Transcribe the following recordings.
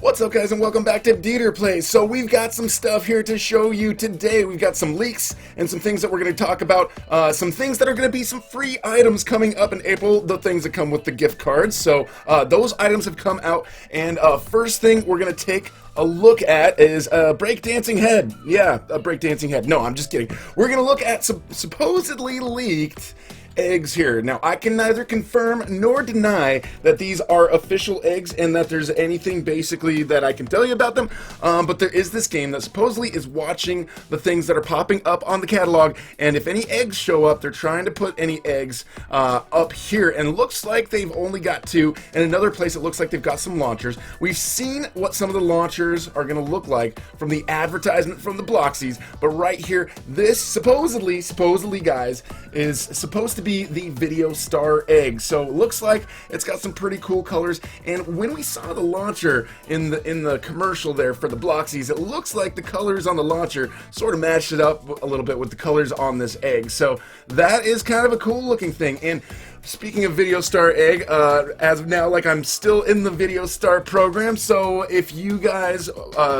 What's up, guys, and welcome back to DeeterPlays. So we've got some stuff here to show you today. We've got some leaks and some things that we're going to talk about. Some things that are going to be some free items coming up in April, the things that come with the gift cards. So those items have come out, and first thing we're going to take a look at is a breakdancing head. Yeah, a breakdancing head. No, I'm just kidding. We're going to look at some supposedly leaked eggs here. Now, I can neither confirm nor deny that these are official eggs and that there's anything basically that I can tell you about them, but there is this game that supposedly is watching the things that are popping up on the catalog, and if any eggs show up, they're trying to put any eggs up here, and it looks like they've only got two, and another place it looks like they've got some launchers. We've seen what some of the launchers are going to look like from the advertisement from the Bloxies, but right here, this supposedly guys, is supposed to be the video star egg. So it looks like it's got some pretty cool colors, and when we saw the launcher in the commercial there for the Bloxies, it looks like the colors on the launcher sort of matched it up a little bit with the colors on this egg. So that is kind of a cool looking thing. And speaking of video star egg, as of now, like, I'm still in the video star program, so if you guys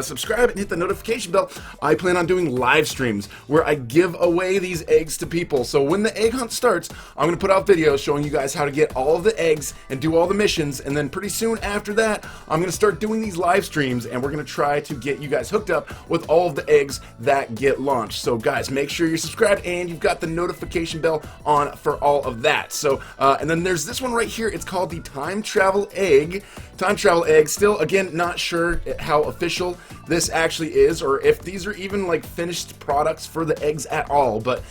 subscribe and hit the notification bell, I plan on doing live streams where I give away these eggs to people. So when the egg hunt starts, I'm going to put out videos showing you guys how to get all of the eggs and do all the missions, and then pretty soon after that, I'm going to start doing these live streams, and we're going to try to get you guys hooked up with all of the eggs that get launched. So guys, make sure you're subscribed and you've got the notification bell on for all of that. So and then there's this one right here. It's called the Time Travel Egg. Time Travel Egg. Still, again, not sure how official this actually is, or if these are even like finished products for the eggs at all. But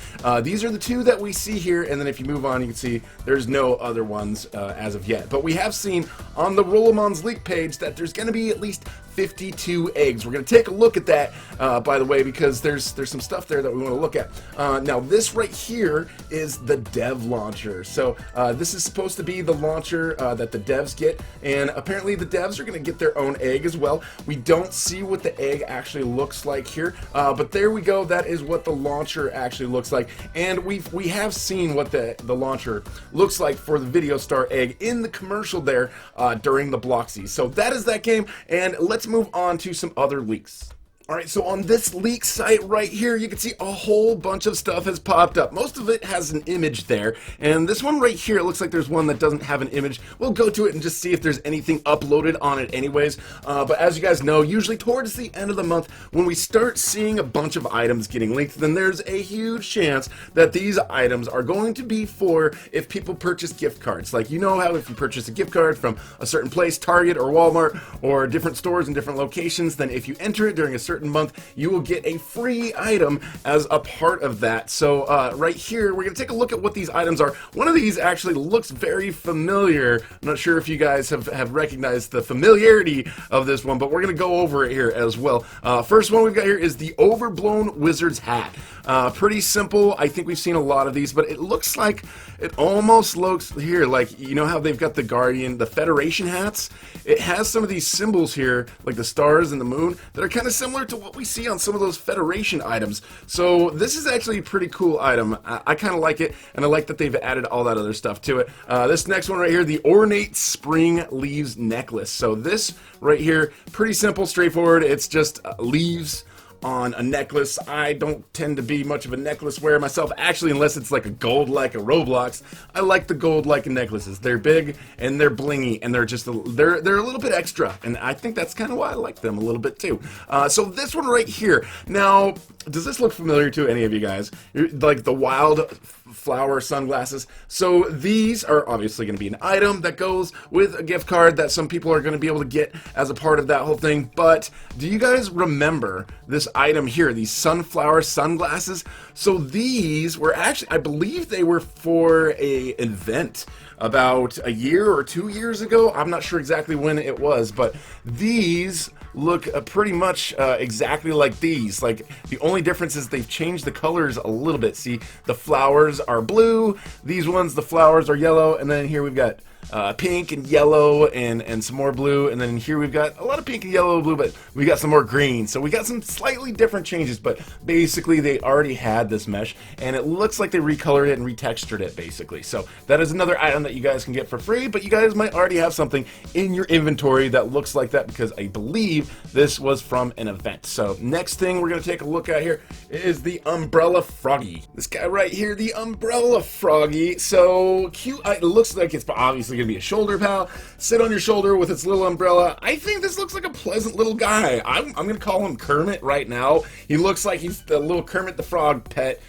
these are the two that we see here. And then if you move on, you can see there's no other ones as of yet. But we have seen on the Rollemon's leak page that there's going to be at least 52 eggs. We're going to take a look at that, by the way, because there's some stuff there that we want to look at. Now, this right here is the dev launcher. So this is supposed to be the launcher that the devs get, and apparently the devs are going to get their own egg as well. We don't see what the egg actually looks like here, but there we go. That is what the launcher actually looks like, and we have seen what the launcher looks like for the Video Star egg in the commercial there during the Bloxies. So that is that game, and let's move on to some other leaks. Alright, so on this leak site right here, you can see a whole bunch of stuff has popped up. Most of it has an image there, and this one right here, it looks like there's one that doesn't have an image. We'll go to it and just see if there's anything uploaded on it anyways. But as you guys know, usually towards the end of the month, when we start seeing a bunch of items getting leaked, then there's a huge chance that these items are going to be for if people purchase gift cards. Like, you know how if you purchase a gift card from a certain place, Target or Walmart, or different stores in different locations, then if you enter it during a certain month, you will get a free item as a part of that. So right here, we're going to take a look at what these items are. One of these actually looks very familiar. I'm not sure if you guys have recognized the familiarity of this one, but we're going to go over it here as well. First one we've got here is the Overblown Wizards Hat. Pretty simple. I think we've seen a lot of these, but it looks like, it almost looks here like, you know how they've got the Guardian, the Federation hats? It has some of these symbols here, like the stars and the moon, that are kind of similar to what we see on some of those Federation items. So this is actually a pretty cool item. I kind of like it, and I like that they've added all that other stuff to it. This next one right here, the Ornate Spring Leaves Necklace. So this right here, pretty simple, straightforward. It's just leaves on a necklace. I don't tend to be much of a necklace wearer myself, actually, unless it's like a gold like a Roblox. I like the gold like necklaces. They're big and they're blingy, and they're just they're a little bit extra, and I think that's kind of why I like them a little bit too. So this one right here. Now, does this look familiar to any of you guys? Like the wild flower sunglasses. So these are obviously going to be an item that goes with a gift card that some people are going to be able to get as a part of that whole thing. But do you guys remember this item here, these sunflower sunglasses? So these were actually, I believe they were for an event about a year or 2 years ago. I'm not sure exactly when it was, but these look pretty much exactly like these. Like, the only difference is they've changed the colors a little bit. See, the flowers are blue, these ones, the flowers are yellow, and then here we've got pink and yellow and some more blue, and then here we've got a lot of pink and yellow and blue, but we got some more green. So we got some slightly different changes, but basically they already had this mesh, and it looks like they recolored it and retextured it basically. So that is another item that you guys can get for free, but you guys might already have something in your inventory that looks like that, because I believe this was from an event. So next thing we're going to take a look at here is the umbrella Froggy. This guy right here, the umbrella Froggy. So cute. It looks like it's obviously going to be a shoulder pal. Sit on your shoulder with its little umbrella. I think this looks like a pleasant little guy. I'm going to call him Kermit right now. He looks like he's the little Kermit the Frog pet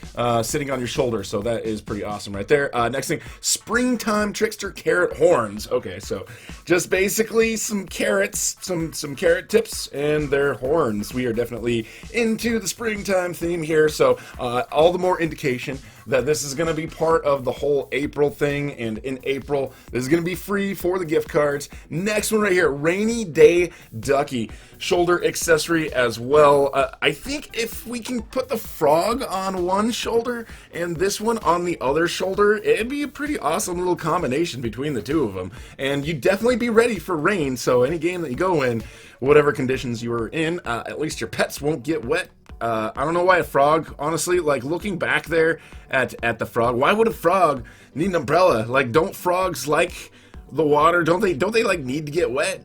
sitting on your shoulder. So that is pretty awesome right there. Next thing, springtime trickster carrot horns. Okay, so just basically some carrots, some carrot tips and their horns. We are definitely into the springtime theme here. So all the more indication that this is going to be part of the whole April thing, and in April this is going to be free for the gift cards. Next one right here, rainy day ducky shoulder accessory as well. I think if we can put the frog on one shoulder and this one on the other shoulder, it'd be a pretty awesome little combination between the two of them, and you'd definitely be ready for rain. So any game that you go in, whatever conditions you are in, at least your pets won't get wet. I don't know why a frog, honestly, like looking back there at the frog, why would a frog need an umbrella? Like, don't frogs like the water? Don't they like need to get wet?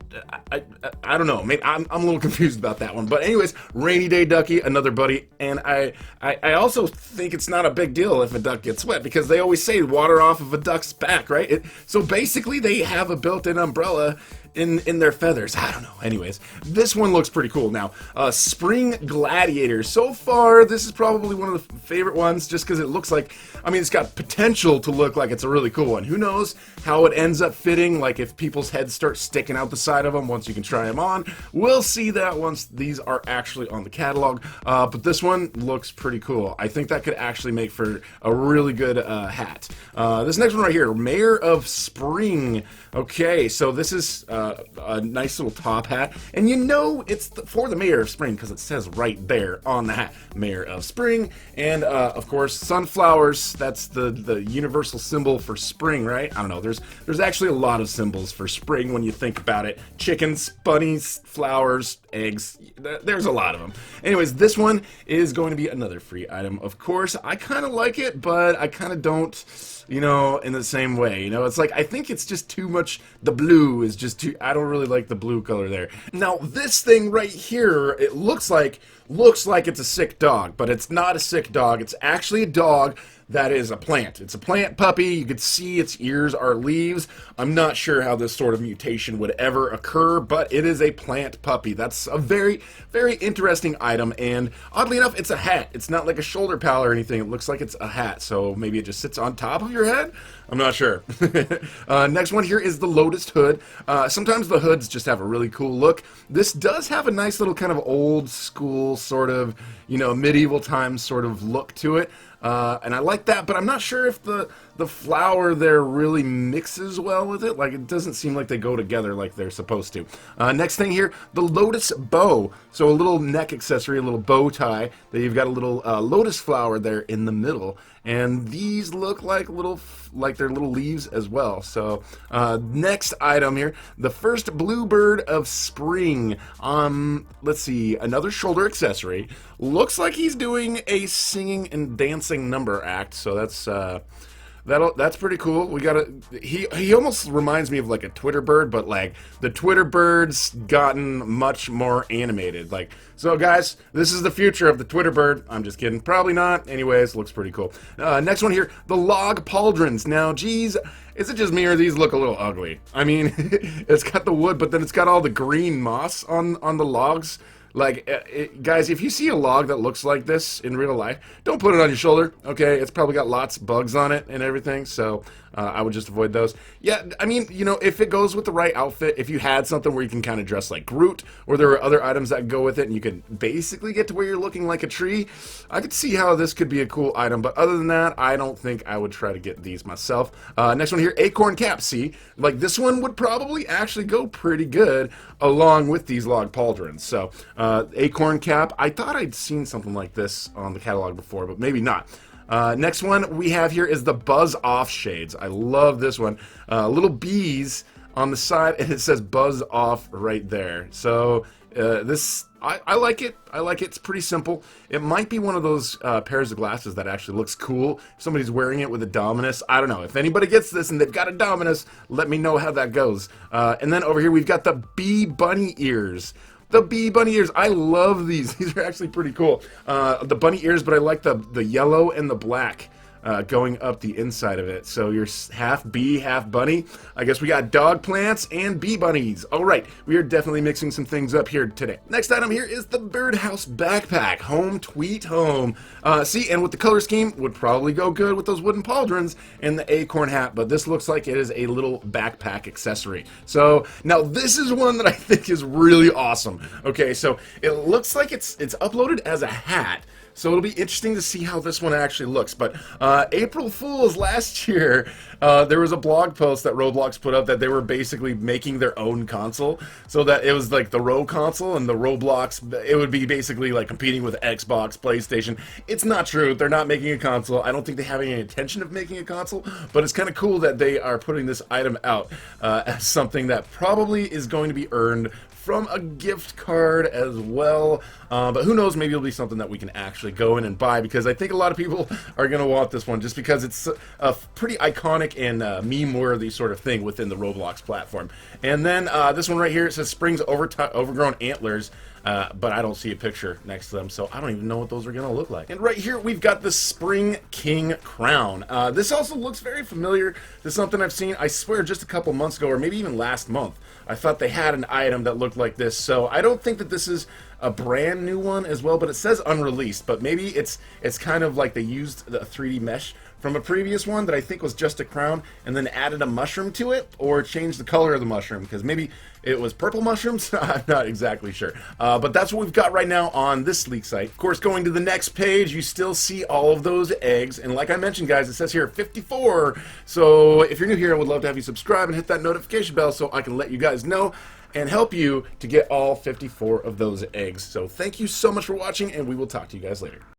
I don't know. Maybe I'm a little confused about that one. But anyways, rainy day ducky, another buddy, and I also think it's not a big deal if a duck gets wet, because they always say water off of a duck's back, right? So basically they have a built-in umbrella in their feathers. I don't know. Anyways, this one looks pretty cool. Now, Spring Gladiator. So far, this is probably one of the favorite ones, just because it looks like, I mean, it's got potential to look like it's a really cool one. Who knows how it ends up fitting, like if people's heads start sticking out the side of them once you can try them on. We'll see that once these are actually on the catalog. But this one looks pretty cool. I think that could actually make for a really good hat. This next one right here, Mayor of Spring. Okay, so this is a nice little top hat, and you know it's for the Mayor of Spring because it says right there on the hat, Mayor of Spring. And of course, sunflowers, that's the universal symbol for spring, right? I don't know, there's actually a lot of symbols for spring when you think about it. Chickens, bunnies, flowers, eggs, there's a lot of them. Anyways, this one is going to be another free item. Of course, I kind of like it, but I kind of don't, you know, in the same way. You know, it's like, I think it's just too much, the blue is just too, I don't really like the blue color there. Now, this thing right here, it looks like it's a sick dog, but it's not a sick dog. It's actually a dog that is a plant. It's a plant puppy. You can see its ears are leaves. I'm not sure how this sort of mutation would ever occur, but it is a plant puppy. That's a very, very interesting item, and oddly enough, it's a hat. It's not like a shoulder pal or anything. It looks like it's a hat, so maybe it just sits on top of your head? I'm not sure. Next one here is the Lotus HUD. Sometimes the hoods just have a really cool look. This does have a nice little kind of old school sort of, you know, medieval times sort of look to it. And I like that, but I'm not sure if the flower there really mixes well with it. Like, it doesn't seem like they go together like they're supposed to. Next thing here, the Lotus Bo. So a little neck accessory, a little bow tie. That you've got a little lotus flower there in the middle. And these look like they're little leaves as well. So next item here, the first Bluebird of Spring. Let's see, another shoulder accessory. Looks like he's doing a singing and dancing number act. So that's pretty cool. We got he almost reminds me of like a Twitter bird, but like the Twitter bird's gotten much more animated. Like, so guys, this is the future of the Twitter bird. I'm just kidding. Probably not. Anyways, looks pretty cool. Next one here, the Logdrons. Now, geez, is it just me or these look a little ugly? I mean, it's got the wood, but then it's got all the green moss on the logs. Like, guys, if you see a log that looks like this in real life, don't put it on your shoulder, okay? It's probably got lots of bugs on it and everything, so I would just avoid those. Yeah, I mean, you know, if it goes with the right outfit, if you had something where you can kind of dress like Groot, or there are other items that go with it, and you can basically get to where you're looking like a tree, I could see how this could be a cool item, but other than that, I don't think I would try to get these myself. Next one here, Acorn Cap. See, like, this one would probably actually go pretty good along with these Logdrons. So, Acorn Cap, I thought I'd seen something like this on the catalog before, but maybe not. Next one we have here is the Buzz Off shades. I love this one. Little bees on the side, and it says Buzz Off right there. So I like it. I like it. It's pretty simple. It might be one of those pairs of glasses that actually looks cool. If somebody's wearing it with a Dominus, I don't know. If anybody gets this and they've got a Dominus, let me know how that goes. And then over here we've got the bee bunny ears. The bee bunny ears. I love these. These are actually pretty cool. The bunny ears, but I like the yellow and the black. Going up the inside of it. So you're half bee, half bunny. I guess we got dog plants and bee bunnies. All right, we are definitely mixing some things up here today. Next item here is the Birdhouse Backpack. Home tweet home. See, and with the color scheme, would probably go good with those wooden pauldrons and the acorn hat, but this looks like it is a little backpack accessory. So now this is one that I think is really awesome. Okay, so it looks like it's uploaded as a hat. So it'll be interesting to see how this one actually looks. But April Fools last year, there was a blog post that Roblox put up that they were basically making their own console. So that it was like the Ro console and the Roblox, it would be basically like competing with Xbox, PlayStation. It's not true. They're not making a console. I don't think they have any intention of making a console. But it's kind of cool that they are putting this item out as something that probably is going to be earned from a gift card as well, but who knows, maybe it'll be something that we can actually go in and buy, because I think a lot of people are going to want this one just because it's a pretty iconic and meme-worthy sort of thing within the Roblox platform. And then this one right here, it says Spring's Overgrown Antlers, but I don't see a picture next to them, so I don't even know what those are going to look like. And right here, we've got the Spring King Crown. This also looks very familiar to something I've seen, I swear, just a couple months ago, or maybe even last month. I thought they had an item that looked like this, so I don't think that this is a brand new one as well, but it says unreleased, but maybe it's kind of like they used the 3D mesh from a previous one that I think was just a crown and then added a mushroom to it, or changed the color of the mushroom, because maybe it was purple mushrooms. I'm not exactly sure, but that's what we've got right now on this leak site. Of course, going to the next page, you still see all of those eggs, and like I mentioned, guys, it says here 54, so if you're new here, I would love to have you subscribe and hit that notification bell so I can let you guys know and help you to get all 54 of those eggs. So thank you so much for watching, and we will talk to you guys later.